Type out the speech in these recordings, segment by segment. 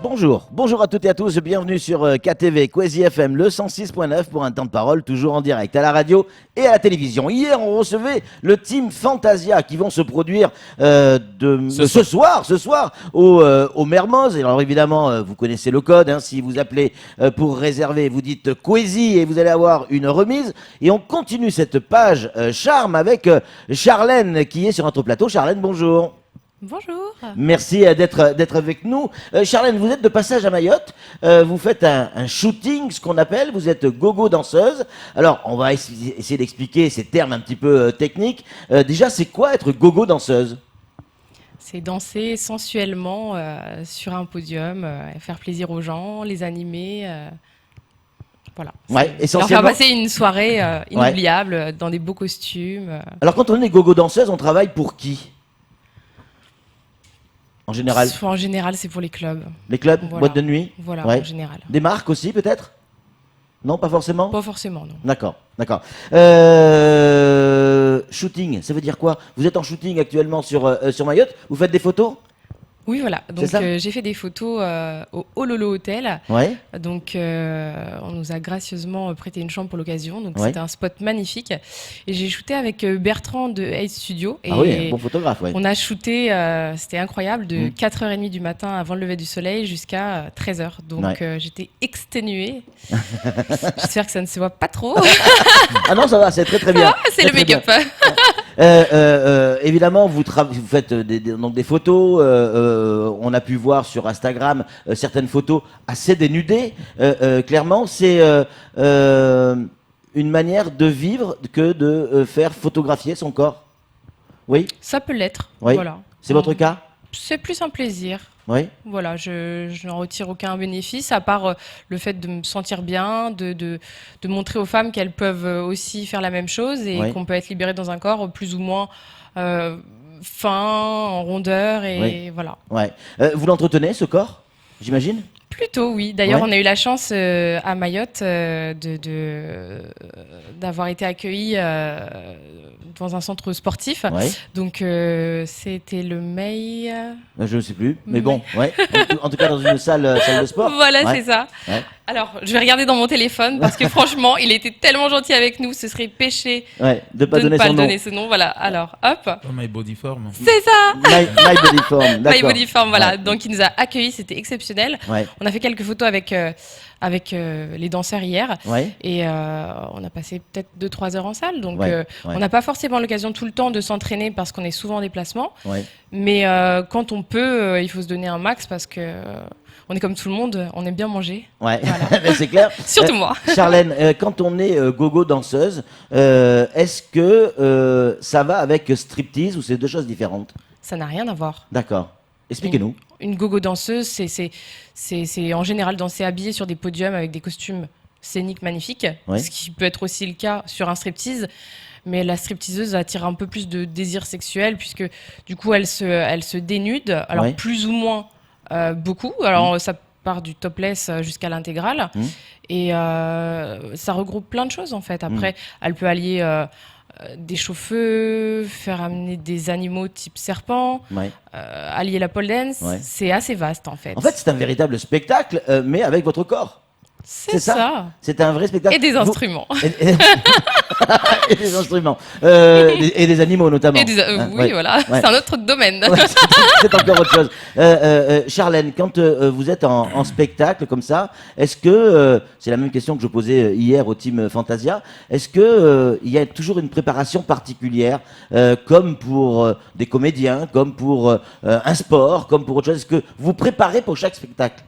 bonjour. Bonjour à toutes et à tous, bienvenue sur KTV, Kwezi FM, le 106.9 pour un temps de parole, toujours en direct à la radio et à la télévision. Hier, on recevait le team Fantasia qui vont se produire ce soir au Mermoz. Et alors évidemment, vous connaissez le code, hein, si vous appelez pour réserver, vous dites Kwezi et vous allez avoir une remise. Et on continue cette page charme avec Charlène qui est sur notre plateau. Charlène, bonjour. Bonjour. Merci d'être avec nous. Charlène, vous êtes de passage à Mayotte. Vous faites un shooting, ce qu'on appelle. Vous êtes gogo danseuse. Alors, on va essayer d'expliquer ces termes un petit peu techniques. Déjà, c'est quoi être gogo danseuse ? C'est danser sensuellement sur un podium, faire plaisir aux gens, les animer. Voilà. Ouais, essentiellement. Leur faire passer une soirée inoubliable dans des beaux costumes. Alors, quand on est gogo danseuse, on travaille pour qui ? En général. En général, c'est pour les clubs. Les clubs, voilà. Boîtes de nuit. Voilà, ouais. En général. Des marques aussi, peut-être ? Non, pas forcément ? Pas forcément, non. D'accord. Shooting, ça veut dire quoi ? Vous êtes en shooting actuellement sur Mayotte. Vous faites des photos ? Oui, voilà. Donc, j'ai fait des photos au Ololo Hotel. Ouais. Donc, on nous a gracieusement prêté une chambre pour l'occasion. Donc, c'était un spot magnifique. Et j'ai shooté avec Bertrand de Ace Studio. Et oui, un bon photographe, ouais. On a shooté, c'était incroyable, de 4h30 du matin avant le lever du soleil jusqu'à 13h. Donc, j'étais exténuée. J'espère que ça ne se voit pas trop. Ah non, ça va, c'est très très bien. C'est le make-up. Évidemment, vous faites donc des photos. On a pu voir sur Instagram certaines photos assez dénudées. Clairement, c'est une manière de vivre que de faire photographier son corps. Oui. Ça peut l'être. Oui. Voilà. C'est votre cas ? C'est plus un plaisir. Oui. Voilà, je n'en retire aucun bénéfice, à part le fait de me sentir bien, de montrer aux femmes qu'elles peuvent aussi faire la même chose et qu'on peut être libéré dans un corps plus ou moins fin, en rondeur, et voilà. Ouais. Vous l'entretenez, ce corps, j'imagine ? Plutôt, oui. D'ailleurs, on a eu la chance à Mayotte d'avoir été accueillis dans un centre sportif. Ouais. Donc, c'était le May. Je ne sais plus, mais bon, ouais. En tout cas, dans une salle de sport. Voilà, c'est ça. Ouais. Alors, je vais regarder dans mon téléphone parce que franchement, il était tellement gentil avec nous, ce serait péché de ne pas donner ce nom. Voilà. Alors, hop. My Body Form. C'est ça. My Body Form. My Body Form, voilà. Ouais. Donc, il nous a accueillis, c'était exceptionnel. Ouais. On a fait quelques photos avec les danseurs hier. Ouais. Et on a passé peut-être 2-3 heures en salle. Donc, on n'a pas forcément l'occasion tout le temps de s'entraîner parce qu'on est souvent en déplacement. Ouais. Mais quand on peut, il faut se donner un max parce que on est comme tout le monde, on aime bien manger. Ouais, voilà. C'est clair. Surtout moi. Charlène, quand on est gogo danseuse, est-ce que ça va avec striptease ou c'est deux choses différentes ? Ça n'a rien à voir. D'accord. Expliquez-nous. Une gogo danseuse, c'est en général danser habillée sur des podiums avec des costumes scéniques magnifiques, ce qui peut être aussi le cas sur un striptease. Mais la stripteaseuse attire un peu plus de désir sexuel puisque du coup elle se dénude, alors plus ou moins beaucoup. Alors ça part du topless jusqu'à l'intégrale et ça regroupe plein de choses en fait. Après, elle peut allier des chauffeurs, faire amener des animaux type serpent, allier la pole dance. C'est assez vaste en fait. En fait, c'est un véritable spectacle, mais avec votre corps. C'est ça. C'est un vrai spectacle. Et des instruments. Et des instruments. Et des animaux, notamment. Oui, voilà. C'est un autre domaine. C'est encore autre chose. Charlène, quand vous êtes en spectacle comme ça, est-ce que, c'est la même question que je posais hier au team Fantasia, est-ce que il y a toujours une préparation particulière, comme pour des comédiens, comme pour un sport, comme pour autre chose ? Est-ce que vous préparez pour chaque spectacle ?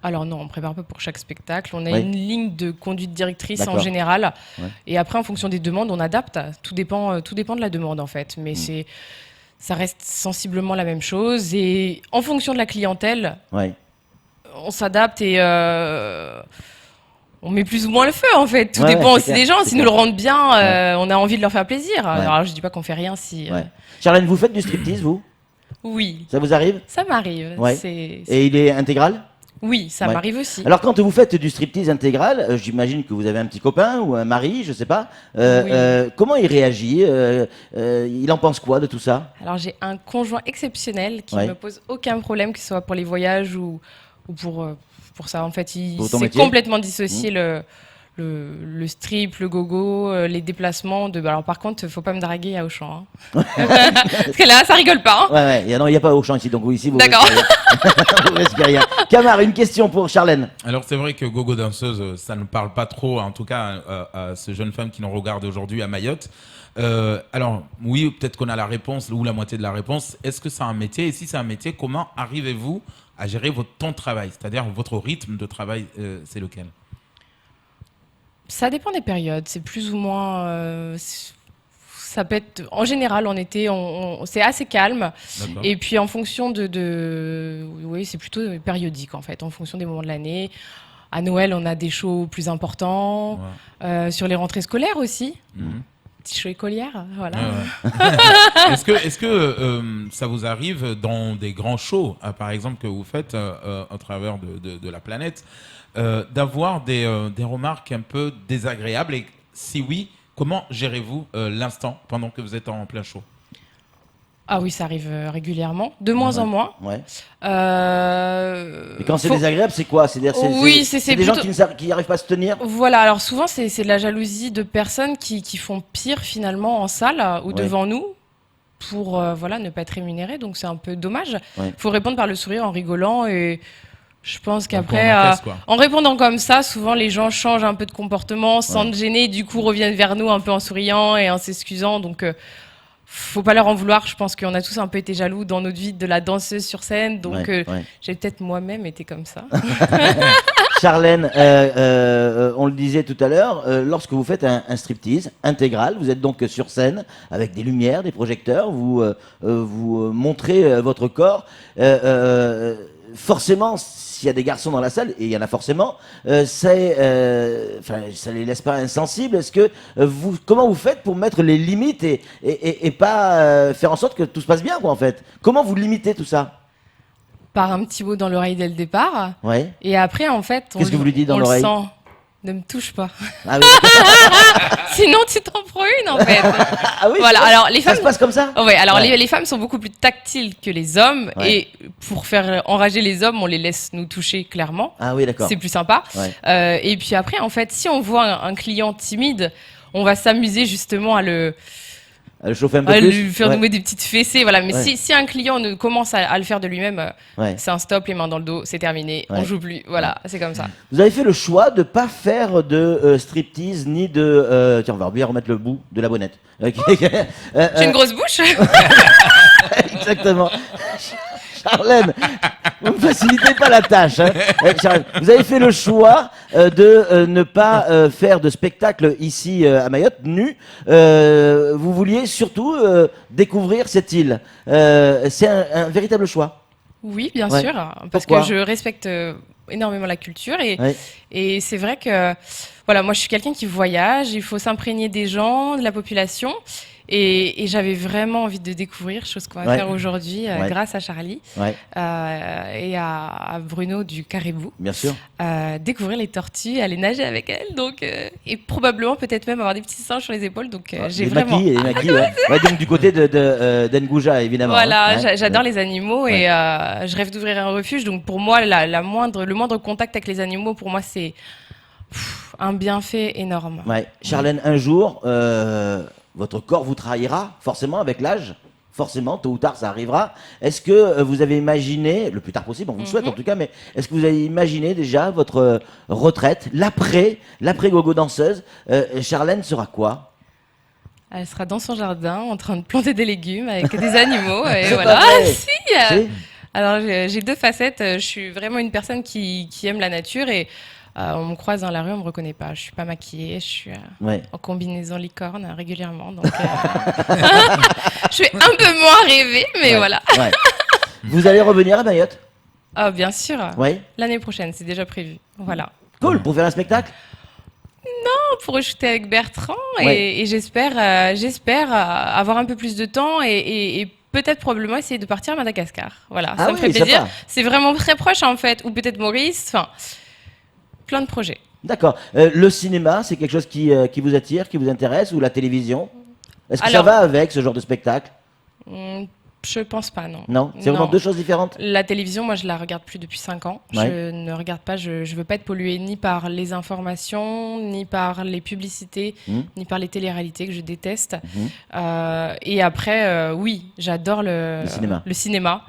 Alors non, on ne prépare pas pour chaque spectacle. On a une ligne de conduite directrice en général. Ouais. Et après, en fonction des demandes, on adapte. Tout dépend de la demande, en fait. Mais ça reste sensiblement la même chose. Et en fonction de la clientèle, on s'adapte et on met plus ou moins le feu, en fait. Tout dépend aussi des gens. S'ils nous le rendent bien, on a envie de leur faire plaisir. Alors, je ne dis pas qu'on ne fait rien si... Charlène, vous faites du striptease, vous ? Oui. Ça vous arrive ? Ça m'arrive. Et il est intégral ? Oui, ça m'arrive aussi. Alors, quand vous faites du striptease intégral, j'imagine que vous avez un petit copain ou un mari, je sais pas. Comment il réagit ? Il en pense quoi de tout ça ? Alors, j'ai un conjoint exceptionnel qui ne me pose aucun problème, que ce soit pour les voyages ou ou pour ça. En fait, il Pour ton s'est métier. complètement dissocié le strip, le gogo, les déplacements. Alors par contre, faut pas me draguer à Auchan. Hein. Parce que là, ça rigole pas. Hein. Ouais, non, il n'y a pas Auchan ici, donc vous, ici, vous D'accord. vous risquez rien. Camar, une question pour Charlène. Alors c'est vrai que gogo danseuse, ça ne parle pas trop, en tout cas à ces jeunes femmes qui nous regardent aujourd'hui à Mayotte. Alors oui, peut-être qu'on a la réponse ou la moitié de la réponse. Est-ce que c'est un métier? Et si c'est un métier, comment arrivez-vous à gérer votre temps de travail? C'est-à-dire votre rythme de travail, c'est lequel? Ça dépend des périodes. C'est plus ou moins. Ça peut être. En général, en été, c'est assez calme. D'accord. Et puis en fonction oui, c'est plutôt périodique en fait, en fonction des moments de l'année. À Noël, on a des shows plus importants. Ouais. Sur les rentrées scolaires aussi. Mhm. Petit show écolière, voilà. Ouais. Est-ce que ça vous arrive dans des grands shows, par exemple, que vous faites à travers de la planète, d'avoir des remarques un peu désagréables? Et si oui, comment gérez-vous l'instant pendant que vous êtes en plein show? Ah oui, ça arrive régulièrement, de moins en moins. Ouais. Euh, Et quand c'est faut- désagréable, c'est quoi? C'est-à-dire, Oui, c'est c'est des gens plutôt- qui n'arrivent pas à se tenir? Voilà, alors souvent c'est de la jalousie de personnes qui font pire finalement en salle ou Ouais. devant nous pour voilà, ne pas être rémunérés, donc c'est un peu dommage. Ouais. Faut répondre par le sourire en rigolant et je pense Donc, qu'après, on encaisse, quoi. en répondant comme ça, souvent les gens changent un peu de comportement, se sentent gênés, du coup reviennent vers nous un peu en souriant et en s'excusant, donc faut pas leur en vouloir. Je pense qu'on a tous un peu été jaloux dans notre vie de la danseuse sur scène, donc Ouais. j'ai peut-être moi-même été comme ça. Charlène, on le disait tout à l'heure, lorsque vous faites un striptease intégral, vous êtes donc sur scène avec des lumières, des projecteurs, vous montrez votre corps. Forcément, s'il y a des garçons dans la salle, et il y en a forcément, ça les laisse pas insensibles. Est-ce que comment vous faites pour mettre les limites et pas faire en sorte que tout se passe bien, quoi, en fait? Comment vous limitez tout ça? Par un petit mot dans l'oreille dès le départ. Ouais. Et après, en fait, Qu'est-ce que vous lui dites dans on l'oreille? le sent. Ne me touche pas. Ah oui. Sinon, tu t'en prends une, en fait. Ah oui, Voilà, c'est vrai. alors les Ça femmes. se passe comme ça? Ouais, alors Ouais. les femmes sont beaucoup plus tactiles que les hommes. Ouais. Et pour faire enrager les hommes, on les laisse nous toucher clairement. Ah oui, d'accord. C'est plus sympa. Ouais. Et puis après, en fait, si on voit un client timide, on va s'amuser justement à le Chauffer un peu à plus. lui faire Ouais. nous mettre des petites fessées. Voilà. Mais Ouais. si un client ne commence à le faire de lui-même, Ouais. c'est un stop, les mains dans le dos, c'est terminé, Ouais. on joue plus. Voilà, c'est comme ça. Vous avez fait le choix de pas faire de striptease ni de. Tiens, on va bien remettre le bout de la bonnette. J'ai une grosse bouche. Exactement. Charlène, vous ne me facilitez pas la tâche. Hein. Charlène, vous avez fait le choix de ne pas faire de spectacle ici à Mayotte, nu. Vous vouliez surtout découvrir cette île. C'est un véritable choix. Oui, bien Ouais. sûr, parce Pourquoi que je respecte énormément la culture Ouais. et c'est vrai que voilà, moi je suis quelqu'un qui voyage, il faut s'imprégner des gens, de la population et j'avais vraiment envie de découvrir, chose qu'on va Ouais. faire aujourd'hui Ouais. grâce à Charlie Ouais, et à Bruno du Caribou, bien sûr. découvrir les tortues, aller nager avec elles, donc et probablement peut-être même avoir des petits singes sur les épaules, donc j'ai Les vraiment maquis, les maquis, ouais. Ouais, donc du côté d'Ngouja, évidemment. voilà, hein. Ouais. j'adore les animaux Ouais. et je rêve d'ouvrir un refuge. Donc pour moi, le moindre contact avec les animaux, pour moi, c'est un bienfait énorme. Ouais. Charlène, un jour, votre corps vous trahira, forcément, avec l'âge. Forcément, tôt ou tard, ça arrivera. Est-ce que vous avez imaginé, le plus tard possible, on vous le souhaite en tout cas, mais est-ce que vous avez imaginé déjà votre retraite, l'après gogo danseuse? Charlène sera quoi? Elle sera dans son jardin en train de planter des légumes avec des animaux et C'est voilà. pas vrai. Si. Si. Alors j'ai deux facettes. Je suis vraiment une personne qui aime la nature et on me croise dans la rue, on me reconnaît pas. Je suis pas maquillée, je suis Ouais. en combinaison licorne régulièrement, donc je suis un peu moins rêvée, mais Ouais. voilà. Ouais. Vous allez revenir à Mayotte? Ah bien sûr. Ouais. L'année prochaine, c'est déjà prévu. Voilà. Cool, pour faire un spectacle? Pour shooter avec Bertrand Ouais. et j'espère avoir un peu plus de temps et peut-être probablement essayer de partir à Madagascar. Voilà, Ah ça me oui, ferait plaisir. sympa. C'est vraiment très proche en fait, ou peut-être Maurice. Enfin, plein de projets. D'accord. Le cinéma, c'est quelque chose qui vous attire, qui vous intéresse, ou la télévision? Est-ce que ça Alors- va avec ce genre de spectacle? Hum, Je pense pas, non. Non, c'est vraiment Non. deux choses différentes. La télévision, moi, je la regarde plus depuis 5 ans. Ouais. Je ne regarde pas, je veux pas être polluée ni par les informations, ni par les publicités, ni par les téléréalités que je déteste. Et après, oui, j'adore le cinéma. Le cinéma.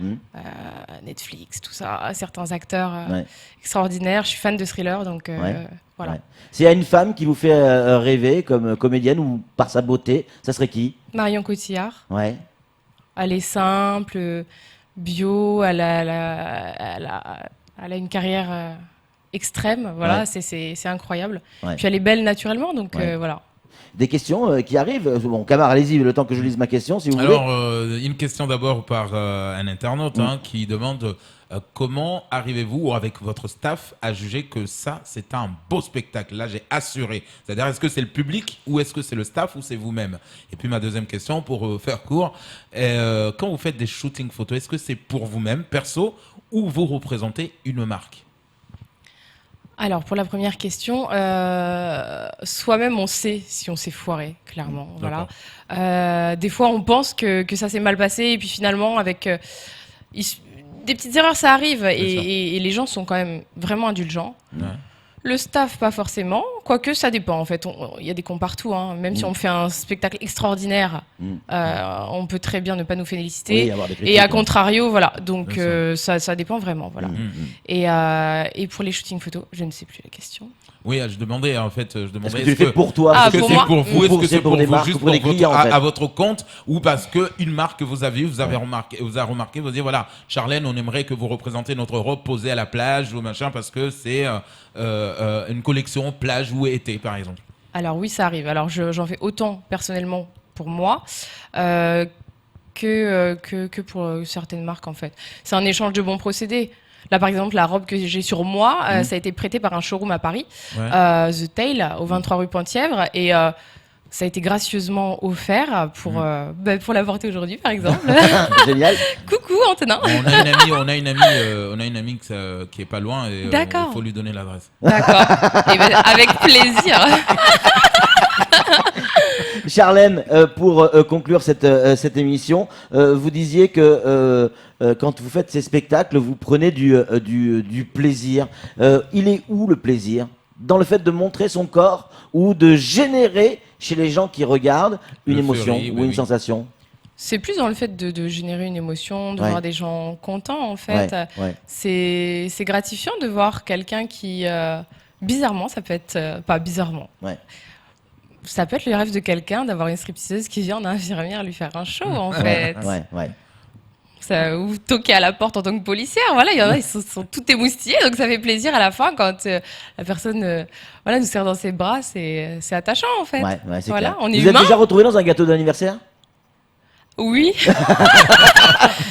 Netflix, tout ça, certains acteurs Ouais. extraordinaires. Je suis fan de thrillers, donc voilà. Ouais. S'il y a une femme qui vous fait rêver comme comédienne ou par sa beauté, ça serait qui? Marion Cotillard. Ouais. Elle est simple, bio, elle a une carrière extrême, voilà, Ouais. c'est incroyable. Ouais. Puis elle est belle naturellement, donc Ouais. voilà. Des questions qui arrivent. Bon, Camar, allez-y, le temps que je lise ma question, si vous Alors, voulez. une question d'abord par un internaute qui demande comment arrivez-vous ou avec votre staff à juger que ça, c'est un beau spectacle? Là, j'ai assuré. C'est-à-dire, est-ce que c'est le public ou est-ce que c'est le staff ou c'est vous-même? Et puis, ma deuxième question, pour faire court, quand vous faites des shootings photos, est-ce que c'est pour vous-même, perso, ou vous représentez une marque? Alors, pour la première question, soi-même, on sait si on s'est foiré, clairement. Voilà. Des fois, on pense que ça s'est mal passé, et puis finalement, avec des petites erreurs, ça arrive, et les gens sont quand même vraiment indulgents. Ouais. Le staff, pas forcément. Quoique, ça dépend, en fait. Il y a des cons partout, hein. Même si on fait un spectacle extraordinaire, on peut très bien ne pas nous féliciter. Oui, avoir des critiques, Et à hein. contrario, voilà. Donc, Bien ça dépend vraiment, voilà. Et pour les shootings photos, je ne sais plus la question. Oui, je demandais, en fait, Est-ce que tu le fais pour toi? Ah, Est-ce que pour c'est moi pour vous? Est-ce que c'est pour des vous marques juste ou pour des votre- clients, en fait à votre compte ou parce qu'une marque que vous avez remarqué, vous dites voilà, Charlène, on aimerait que vous représentez notre robe posée à la plage ou machin parce que c'est une collection plage ou été, par exemple. Alors oui, ça arrive. Alors j'en fais autant personnellement pour moi que pour certaines marques en fait. C'est un échange de bons procédés. Là par exemple, la robe que j'ai sur moi, ça a été prêté par un showroom à Paris, Ouais. The Tail, au 23 rue Pointièvre, et ça a été gracieusement offert pour la porter aujourd'hui par exemple. Génial. Coucou Antonin. On a une amie qui est pas loin et D'accord. il faut lui donner l'adresse. D'accord. Eh ben, avec plaisir. Charlène, pour conclure cette émission, vous disiez que quand vous faites ces spectacles, vous prenez du plaisir. Il est où le plaisir? Dans le fait de montrer son corps ou de générer chez les gens qui regardent une émotion L'euphorie, ou oui, une oui. sensation? C'est plus dans le fait de générer une émotion, de Ouais. voir des gens contents en fait. Ouais. C'est gratifiant de voir quelqu'un qui, bizarrement, ça peut être, pas bizarrement, Ouais. ça peut être le rêve de quelqu'un d'avoir une stripteaseuse qui vient en infirmière lui faire un show en fait. Ouais. Ça, ou toquer à la porte en tant que policière. Voilà, il y en a, ils sont tout émoustillés, donc ça fait plaisir à la fin quand la personne voilà, nous serre dans ses bras, c'est attachant en fait. Ouais, c'est Voilà, clair. on est Vous êtes humain. déjà retrouvé dans un gâteau d'anniversaire? Oui.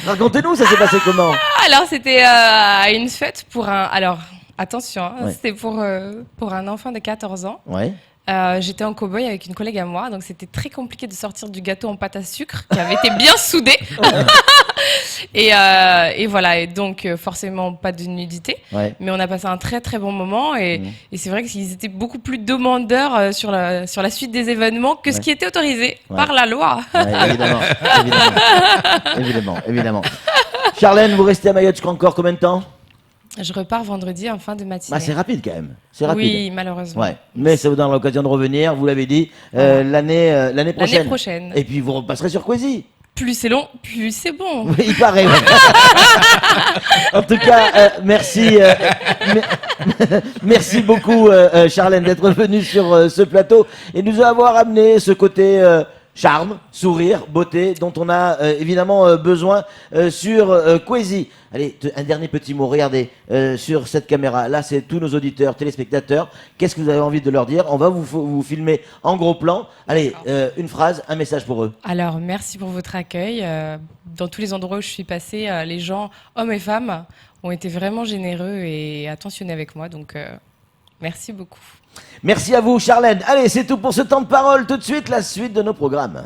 Racontez-nous, ça s'est passé comment? Alors c'était à une fête pour un. Alors attention, hein, Ouais. c'était pour un enfant de 14 ans. Ouais. J'étais en cow-boy avec une collègue à moi, donc c'était très compliqué de sortir du gâteau en pâte à sucre qui avait été bien soudé. Et voilà, et donc forcément pas de nudité, Ouais. mais on a passé un très très bon moment et c'est vrai qu'ils étaient beaucoup plus demandeurs sur la suite des événements que ce qui était autorisé par la loi. Ouais, évidemment. Charlène, vous restez à Mayotte, je crois encore combien de temps? Je repars vendredi en fin de matinée. Ah, c'est rapide quand même. C'est rapide. Oui, malheureusement. Ouais. Mais ça vous donne l'occasion de revenir, vous l'avez dit, l'année prochaine. L'année prochaine. Et puis vous repasserez sur Quasi. Plus c'est long, plus c'est bon. Oui, il paraît. Ouais. En tout cas, merci. Merci beaucoup, Charlène, d'être venue sur ce plateau et nous avoir amené ce côté charme, sourire, beauté dont on a évidemment besoin sur Quasi. Allez, un dernier petit mot. Regardez sur cette caméra. Là, c'est tous nos auditeurs, téléspectateurs. Qu'est-ce que vous avez envie de leur dire? On va vous filmer en gros plan. Allez, une phrase, un message pour eux. Alors, merci pour votre accueil. Dans tous les endroits où je suis passée, les gens, hommes et femmes, ont été vraiment généreux et attentionnés avec moi. Donc, merci beaucoup. Merci à vous, Charlène. Allez, c'est tout pour ce temps de parole. Tout de suite, la suite de nos programmes.